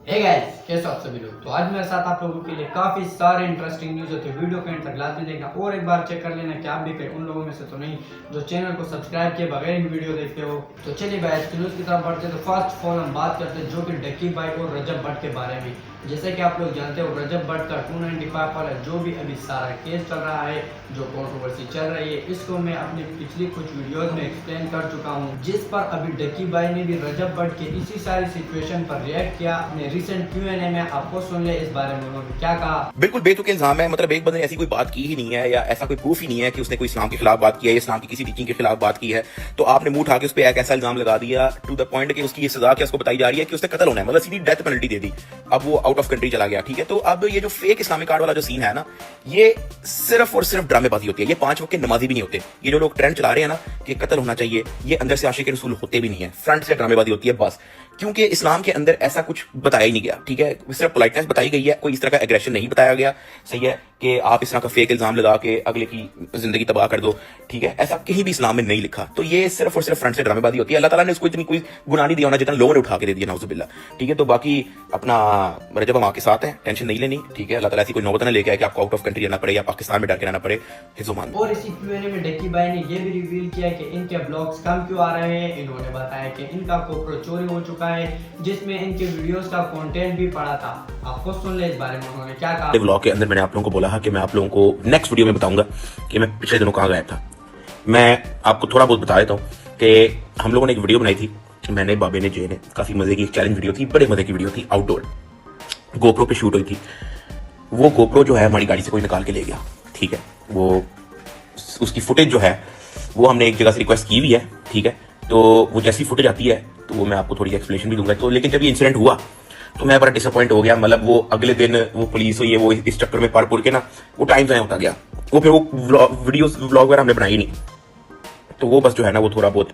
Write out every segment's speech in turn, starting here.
Hey guys, कैसे हो आप सभी लोग। तो आज मेरे साथ आप लोगों के लिए काफ़ी सारे इंटरेस्टिंग न्यूज़ होते हैं। वीडियो को एंड तक लाजमी देखना और एक बार चेक कर लेना कि आप भी कहीं उन लोगों में से तो नहीं जो चैनल को सब्सक्राइब किए बगैर ही वीडियो देखते हो। तो चलिए गाइस, न्यूज़ की तरफ बढ़ते हैं। तो फर्स्ट ऑफ ऑल हम बात करते हैं जो कि डक्की भाई और रजब भट्ट के बारे में। जैसे कि आप लोग जानते हो, रजब भट्ट का 295 वाला जो भी अभी सारा केस चल रहा है, जो कंट्रोवर्सी चल रही है, इसको मैं अपनी पिछली कुछ वीडियोस में एक्सप्लेन कर चुका हूं, जिस पर अभी डक्की भाई ने भी रजब भट्ट के इसी सारी सिचुएशन पर रिएक्ट किया। अपने रिसेंट Q&A में आपको सुन ले इस बारे में उन्होंने क्या कहा। बिल्कुल बेतुके इल्जाम है। मतलब एक बंदे ने ऐसी कोई बात की ही नहीं है या ऐसा कोई प्रूफ ही नहीं है कि उसने कोई इस्लाम के खिलाफ बात की है या इस्लाम की किसी टीचिंग के खिलाफ बात की है, तो आपने मुंह उठा के उस पर एक ऐसा इल्जाम लगा दिया टू द पॉइंट कि उसकी ये सजा क्या उसको बताई जा रही है कि उसने कत्ल होना है, मतलब सीधी डेथ पेनल्टी दे दी। अब वो आउट ऑफ कंट्री चला गया, ठीक है। तो अब ये जो फेक इस्लामिक कार्ड वाला जो सीन है ना, ये सिर्फ और सिर्फ ड्रामेबाजी होती है। ये 5 वक्त के नमाजी भी नहीं होते। ये जो लोग ट्रेंड चला रहे हैं ना कि कत्ल होना चाहिए, ये अंदर से आशिक रसूल होते भी नहीं है, फ्रंट से ड्रामेबाजी होती है बस। क्योंकि इस्लाम के अंदर ऐसा कुछ बताया ही नहीं गया, ठीक है। सिर्फ पोलाइटनेस बताई गई है, कोई इस तरह का एग्रेशन नहीं बताया गया। सही है कि आप इस तरह का फेक इल्जाम लगा के अगले की जिंदगी तबाह कर दो, ठीक है। ऐसा कहीं भी इस्लाम में नहीं लिखा। तो ये सिर्फ और सिर्फ फ्रंट से ड्रामेबाजी होती है। अल्लाह ताला ने उसको इतनी कोई गुनाह नहीं दिया होना जितना लोगों ने उठा के दे दिया, नाउजुबिल्लाह, ठीक है। तो बाकी अपना रजब हम आपके साथ हैं, टेंशन नहीं लेनी, ठीक है। अल्लाह ताला ऐसी कोई नौबत ना लेके आए कि आपको आउट ऑफ कंट्री जाना पड़े या पाकिस्तान में डर के रहना पड़े। हिज़्ज़ुमान। और इसी Q&A में डक्की भाई ने ये भी रिवील किया कि इनके ब्लॉग्स कम क्यों आ रहे हैं। इन्होंने बताया कि इनका कोपरो चोरी हो चुका है, जिसमें इनके वीडियोस का कंटेंट भी पड़ा था। आपको सुन ले इस बारे में उन्होंने क्या कहा। व्लॉग के अंदर मैंने आप लोगों को बोला कि मैं आप लोगों को नेक्स्ट वीडियो में बताऊंगा कि मैं पिछले दिनों कहाँ गायब था। मैं आपको थोड़ा बहुत बता देता हूँ कि हम लोगों ने एक वीडियो बनाई थी, मैंने, बाबे ने, जे ने, काफी मजे की चैलेंज वीडियो थी, बड़े मजे की वीडियो थी, आउटडोर गोप्रो पे शूट हुई थी। वो गोप्रो जो है हमारी गाड़ी से कोई निकाल के ले गया, ठीक है। वो उसकी फुटेज जो है वो हमने एक जगह से रिक्वेस्ट की हुई है, ठीक है। तो वो जैसी फुटेज आती है तो वो मैं आपको थोड़ी एक्सप्लेनेशन भी दूंगा। तो लेकिन जब ये इंसिडेंट हुआ तो मैं बड़ा डिसअपॉइंट हो गया। मतलब वो अगले दिन वो पुलिस हुई है, वो इस चक्कर में पढ़ पुर के ना वो टाइम ज़ाया होता गया। वो फिर वो वीडियोस व्लॉग वगैरह हमने बनाई नहीं, तो वो बस जो है ना वो थोड़ा बहुत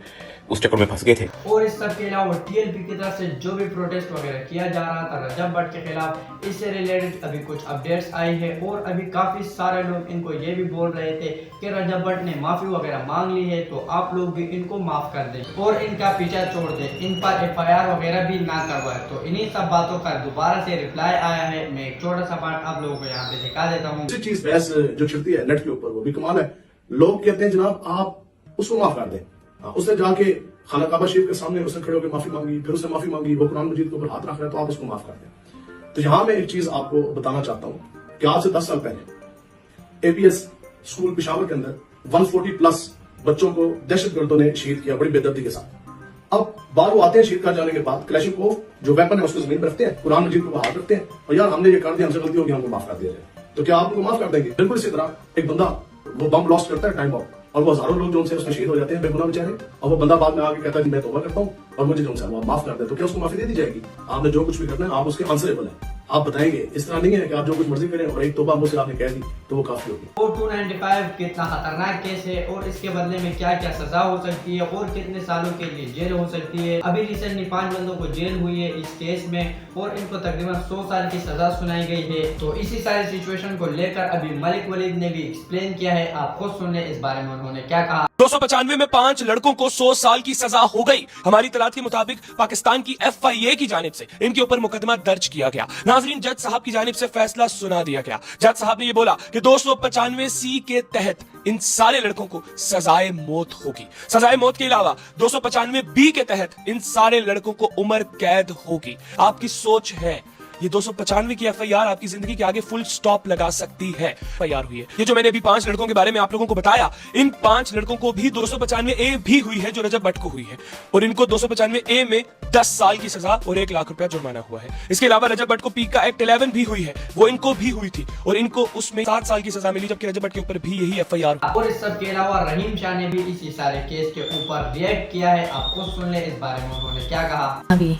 उस चक्कर में फंस गए थे। और इस सब के अलावा TLP की तरफ से जो भी प्रोटेस्ट वगैरह किया जा रहा था रजब भट्ट के खिलाफ, इससे रिलेटेड अभी कुछ अपडेट्स आई है। और अभी काफी सारे लोग इनको ये भी बोल रहे थे कि रजब भट्ट ने माफी वगैरह मांग ली है, तो आप लोग भी इनको माफ कर दें और इनका पीछा छोड़ दें, इन पर FIR वगैरह भी ना करवाए। तो इन्हीं सब बातों का दोबारा से रिप्लाई आया है। मैं एक छोटा सा पार्ट आप लोगों को यहाँ पे दिखा देता हूँ। चीज बहस जो छिड़ती है नेट के ऊपर, वो भी कमाल है। लोग कहते हैं जनाब आप उसको माफ कर दें। उसने जाके खाना काबा शरीफ के सामने उसने खड़े होकर माफी मांगी, फिर उसने माफी मांगी, वो कुरान मजीद के ऊपर हाथ रख रहा है, तो आप उसको माफ कर दें। तो यहां मैं एक चीज आपको बताना चाहता हूं कि आज से 10 साल पहले APS स्कूल पेशावर के अंदर 140 प्लस बच्चों को दहशतगर्दों ने शहीद किया बड़ी बेदर्दी के साथ। अब बाहर वो आते हैं शहीद कर जाने के बाद, क्लैशिंकोव जो वेपन है उसको जमीन पर रखते हैं, कुरान मजीद को हाथ रखते हैं और यार हमने ये कर दिया, हमसे गलती होगी, हमको माफ कर दिया जाए। तो क्या आप उनको माफ कर देंगे? बिल्कुल इसी तरह एक बंदा वो बम ब्लास्ट करता है, टाइम बम, और वो हजारों लोग जो उनसे उसमें शहीद हो जाते हैं बेगुनाह बेचारे, और वो बंदा बाद में आके कहता है मैं तौबा करता हूँ और मुझे जो उनसे वो माफ कर दे, तो क्या उसको माफी दे दी जाएगी? आपने जो कुछ भी करना है आप उसके आंसरेबल है, आप बताएंगे। इस तरह नहीं है कि आप जो कुछ मर्जी करें और एक तौबा मुझसे आपने कह दी तो वो काफी होगी। और 295 कितना खतरनाक केस है और इसके बदले में क्या क्या सजा हो सकती है और कितने सालों के लिए जेल हो सकती है। अभी रिसेंटली 5 बंदों को जेल हुई है इस केस में और इनको तकरीबन 100 साल की सजा सुनाई गई है। तो इसी सारी सिचुएशन को लेकर अभी मलिक वलीद ने भी एक्सप्लेन किया है। आप खुद सुन ले इस बारे में उन्होंने क्या कहा। 295 में 5 लड़कों को 100 साल की सजा हो गई। हमारी तलात के मुताबिक पाकिस्तान की FIA की जानिब से इनके ऊपर मुकदमा दर्ज किया गया। नाजरीन, जज साहब की जानिब से फैसला सुना दिया गया। जज साहब ने ये बोला कि 295C के तहत इन सारे लड़कों को सजाए मौत होगी। सजाए मौत के अलावा 295B के तहत इन सारे लड़कों को उम्र कैद होगी। आपकी सोच है ये 295 की FIR आपकी जिंदगी के आगे फुल स्टॉप लगा सकती है। FIR हुई है। ये जो मैंने अभी 5 लड़कों के बारे में आप लोगों को बताया, इन 5 लड़कों को भी 295A भी हुई है जो रजब भट्ट को हुई है, और इनको 295A में 10 साल की सजा और 1 लाख रुपया जुर्माना हुआ है। इसके अलावा रजब भट्ट को पीका एक्ट 11 भी हुई है, वो इनको भी हुई थी और इनको उसमें 7 साल की सजा मिली, जबकि रजब भट्ट के ऊपर भी यही FIR। और इस सब के अलावा रहीम शाह ने भी इसी सारे केस के ऊपर रिएक्ट किया है। आपको सुन ले इस बारे में उन्होंने क्या कहा। अभी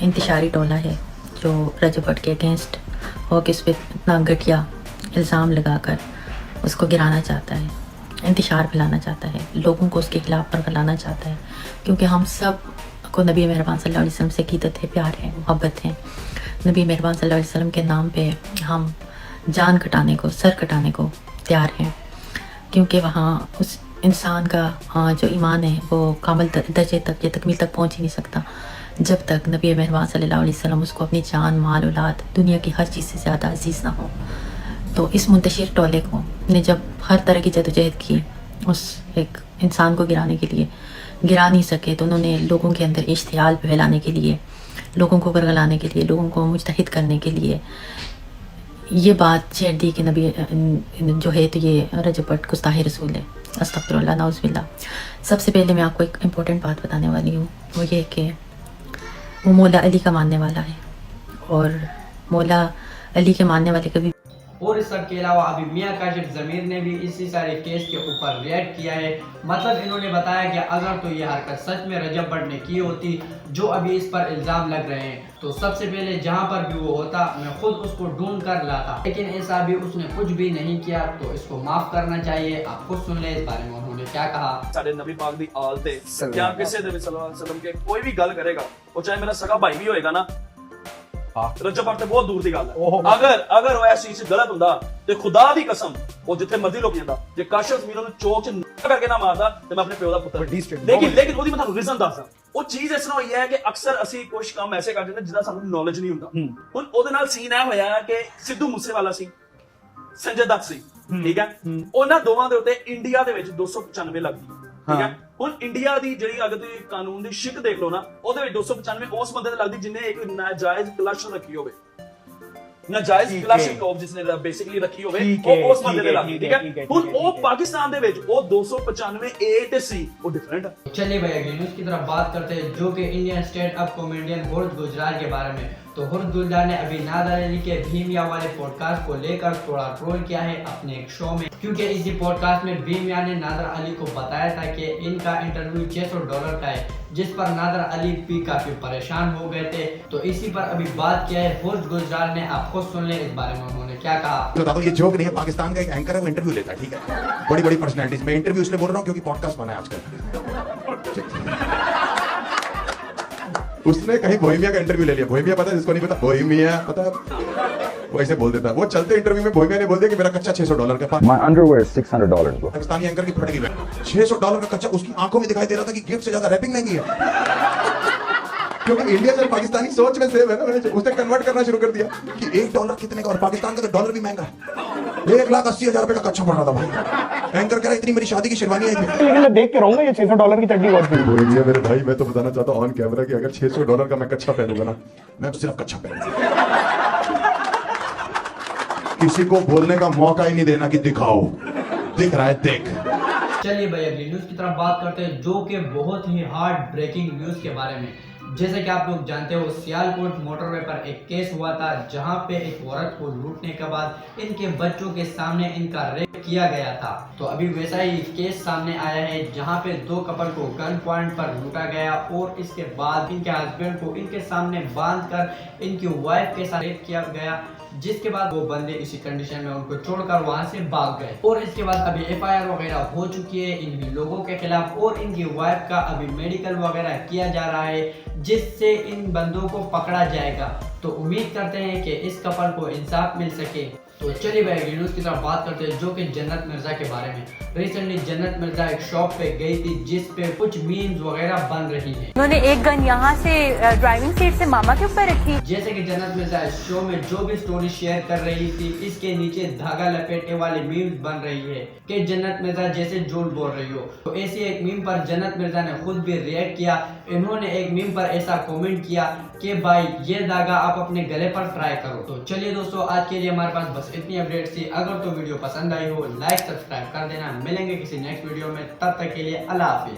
इंतशारी टोला है जो रजब भट्ट के अगेंस्ट हो कि इस पर इतना घटिया इल्ज़ाम लगाकर उसको गिराना चाहता है, इंतशार फैलाना चाहता है, लोगों को उसके खिलाफ पर फैलाना चाहता है। क्योंकि हम सब को नबी मेहरबान सल्लल्लाहु अलैहि वसल्लम से क़ीदत है, प्यार है, मोहब्बत है। नबी मेहरबान सल्लल्लाहु अलैहि वसल्लम के नाम पे हम जान कटाने को, सर कटाने को तैयार हैं, क्योंकि वहाँ उस इंसान का जो ईमान है वो कामिल दर्जे तक या तकमील तक पहुँच ही नहीं सकता। जब तक नबी मेहरबान सल्लल्लाहु अलैहि वसल्लम उसको अपनी जान माल औलाद दुनिया की हर चीज़ से ज़्यादा अजीज़ ना हो। तो इस मुंतशिर टोले को ने जब हर तरह की जदोजहद की उस एक इंसान को गिराने के लिए, गिरा नहीं सके, तो उन्होंने लोगों के अंदर इश्तियाल फैलाने के लिए, लोगों को बरगलाने के लिए, लोगों को मुजतहिद करने के लिए ये बात छेड़ दी कि नबी जो है तो ये रजब भट्ट गुस्ताह रसूल है। अस्तग़फिरुल्लाह नाउज़ुबिल्लाह। सबसे पहले मैं आपको एक इम्पोर्टेंट बात बताने वाली हूँ, वो ये कि वो मौला अली का मानने वाला है और मौला अली के मानने वाले कभी। और इस सब के अलावा अभी मियां काशिफ ज़मीर ने भी इसी सारे केस के ऊपर रिएक्ट किया है। मतलब इन्होंने बताया कि अगर तो ये हरकत सच में रजब भट्ट ने की होती जो अभी इस पर इल्ज़ाम लग रहे हैं, तो सबसे पहले जहां पर भी वो होता मैं खुद उसको ढूंढ कर लाता, लेकिन ऐसा भी उसने कुछ भी नहीं किया, तो इसको माफ करना चाहिए। आप खुद सुन ले इस बारे में उन्होंने क्या कहा। ਸਾਡੇ ਨਬੀ ਪਾਕ ਦੀ ਆਲ ਤੇ ਜਾਂ ਕਿਸੇ ਦੇ ਵੀ ਸੱਲੱਲਾਹੁ ਅਲੈहि ਵਸੱਲਮ ਕੇ ਕੋਈ ਵੀ ਗੱਲ ਕਰੇਗਾ, ਉਹ ਚਾਹੇ ਮੇਰਾ ਸਗਾ ਭਾਈ ਵੀ ਹੋਏਗਾ ਨਾ, रजब भट्ट बहुत दूर की गल है। अगर वो ऐसी चीज गलत हुंदा ते खुदा दी कसम वो जिथे मर्जी लुक जांदा, जे काशिफ ज़मीर ओनू चौक च करके ना मारदा ते मैं अपने प्यो दा पुत्तर। लेकिन ओदी मैं तुहानू रीजन दसदा, ਉਹ ਚੀਜ਼ ਇਸ ਤਰ੍ਹਾਂ ਹੋਈ ਹੈ ਕਿ ਅਕਸਰ ਅਸੀਂ ਕੁਝ ਕੰਮ ਐਸੇ ਕਰ ਦਿੰਦੇ ਜਿਹਦਾ ਸਾਨੂੰ ਨੌਲੇਜ ਨਹੀਂ ਹੁੰਦਾ। ਹੁਣ ਉਹਦੇ ਨਾਲ ਸੀਨ ਇਹ ਹੋਇਆ ਕਿ ਸਿੱਧੂ ਮੂਸੇਵਾਲਾ ਸੀ, ਸੰਜੇ ਦੱਤ ਸੀ, ਠੀਕ ਹੈ, ਉਹਨਾਂ ਦੋਵਾਂ ਦੇ ਉੱਤੇ ਇੰਡੀਆ ਦੇ ਵਿੱਚ 295 ਲੱਗਦੀ, ਠੀਕ ਹੈ। ਹੁਣ ਇੰਡੀਆ ਦੀ ਜਿਹੜੀ ਅਗਰ ਤੁਸੀਂ ਕਾਨੂੰਨ ਦੀ ਸ਼ਿਕ ਦੇਖ ਲਓ ਨਾ, ਉਹਦੇ ਵਿੱਚ 295 ਉਸ ਬੰਦੇ ਤੇ ਲੱਗਦੀ ਜਿਨੇ ਇੱਕ ਨਾਜਾਇਜ਼ ਕਲੈਕਸ਼ਨ ਰੱਖੀ ਹੋਵੇ, ਨਾਜਾਇਜ਼ ਕਲਾਸ਼ਨਕੋਵ ਜਿਸਨੇ ਬੇਸਿਕਲੀ ਰੱਖੀ ਹੋਵੇ, ਉਹ ਉਸ ਬੰਦੇ ਤੇ ਲੱਗਦੀ, ਠੀਕ ਹੈ। ਹੁਣ ਉਹ ਪਾਕਿस्तान ਦੇ ਵਿੱਚ ਉਹ 295 ए ਤੇ ਸੀ, ਉਹ डिफरेंट है। चलिए भाई अगली न्यूज की तरफ बात करते हैं, जो कि Indian stand up comedian Harsh Gujral के बारे में। तो हुर्द गुजराल ने अभी नादर अली के भीमिया वाले पॉडकास्ट को लेकर थोड़ा ट्रोल किया है अपने एक शो में, क्योंकि इसी पॉडकास्ट में भीमिया ने नादर अली को बताया था कि इनका इंटरव्यू $600 का है, जिस पर नादर अली भी काफी परेशान हो गए थे। तो इसी पर अभी बात किया है हुर्द गुजराल ने, आप खुद सुन ले इस बारे में उन्होंने क्या कहा। बता दो, ये जोक नहीं है, पाकिस्तान का एक एंकर है, वो इंटरव्यू लेता है, ठीक है, बड़ी बड़ी पर्सनैलिटीज में इंटरव्यू इसलिए बोल रहा हूँ क्योंकि पॉडकास्ट बना है आजकल। उसने कहीं बोहेमिया का इंटरव्यू ले लिया, बोहेमिया पता है जिसको नहीं पता, बोहेमिया पता है, वो ऐसे बोल देता है। वो चलते इंटरव्यू में बोहेमिया ने बोल दिया कि मेरा कच्चा $600 का। My underwear is $600 bro. Pakistani anchor की फट गई, $600 का कच्चा उसकी आंखों में दिखाई दे रहा था कि गिफ्ट से ज्यादा रैपिंग महंगी है। क्योंकि इंडिया से पाकिस्तानी सोच में सेम है ना, उसने कन्वर्ट करना शुरू कर दिया कि $1 कितने का, और पाकिस्तान का तो डॉलर भी महंगा है। 1,80,000 रुपए का कच्चा पड़ रहा था भाई। एंकर कह रहा इतनी मेरी शादी की शेरवानी है, लेकिन मैं देख के रहूंगा ये $600 की चड्डी बहुत बड़ी। बोल दिया मेरे भाई, मैं तो बताना चाहता हूँ ऑन कैमरा कि अगर $600 का मैं कच्चा पहनूंगा ना, मैं तो सिर्फ कच्चा पहनूंगा, किसी को बोलने का मौका ही नहीं देना कि दिखाओ, दिख रहा है देख। चलिए भाई अगली न्यूज की तरफ बात करते हैं, जो कि बहुत ही हार्ट ब्रेकिंग न्यूज के बारे में। जैसे कि आप लोग जानते हो, सियालकोट मोटरवे पर एक केस हुआ था जहां पे एक औरत को लूटने के बाद इनके बच्चों के सामने इनका रेप किया गया था। तो अभी वैसा ही केस सामने आया है जहां पे 2 कपल को गन पॉइंट पर लूटा गया और इसके बाद इनके हस्बैंड को इनके सामने बांधकर इनकी वाइफ के साथ रेप किया गया, जिसके बाद वो बंदे इसी कंडीशन में उनको छोड़कर वहां से भाग गए। और इसके बाद अभी FIR वगैरह हो चुकी है इन लोगों के खिलाफ और इनकी वाइफ का अभी मेडिकल वगैरह किया जा रहा है, जिससे इन बंदों को पकड़ा जाएगा। तो उम्मीद करते हैं कि इस कपल को इंसाफ मिल सके। तो चलिए भाई न्यूज की तरफ बात करते हैं, जो कि जन्नत मिर्जा के बारे में। रिसेंटली जन्नत मिर्जा एक शॉप पे गई थी जिस पे कुछ मीम्स वगैरह बन रही हैं। उन्होंने एक गन यहाँ से ड्राइविंग सीट से मामा के ऊपर रखी। जैसे कि जन्नत मिर्जा इस शो में जो भी स्टोरी शेयर कर रही थी, इसके नीचे धागा लपेटने वाले मीम्स बन रही है कि जन्नत मिर्जा जैसे झूठ बोल रही हो। तो ऐसी एक मीम पर जन्नत मिर्जा ने खुद भी रिएक्ट किया। इन्होंने एक मीम पर ऐसा कमेंट किया कि भाई ये धागा आप अपने गले पर ट्राई करो। तो चलिए दोस्तों, आज के लिए हमारे पास बस इतनी अपडेट थी। अगर तो वीडियो पसंद आई हो, लाइक सब्सक्राइब कर देना। मिलेंगे किसी नेक्स्ट वीडियो में, तब तक के लिए अल्लाह हाफिज।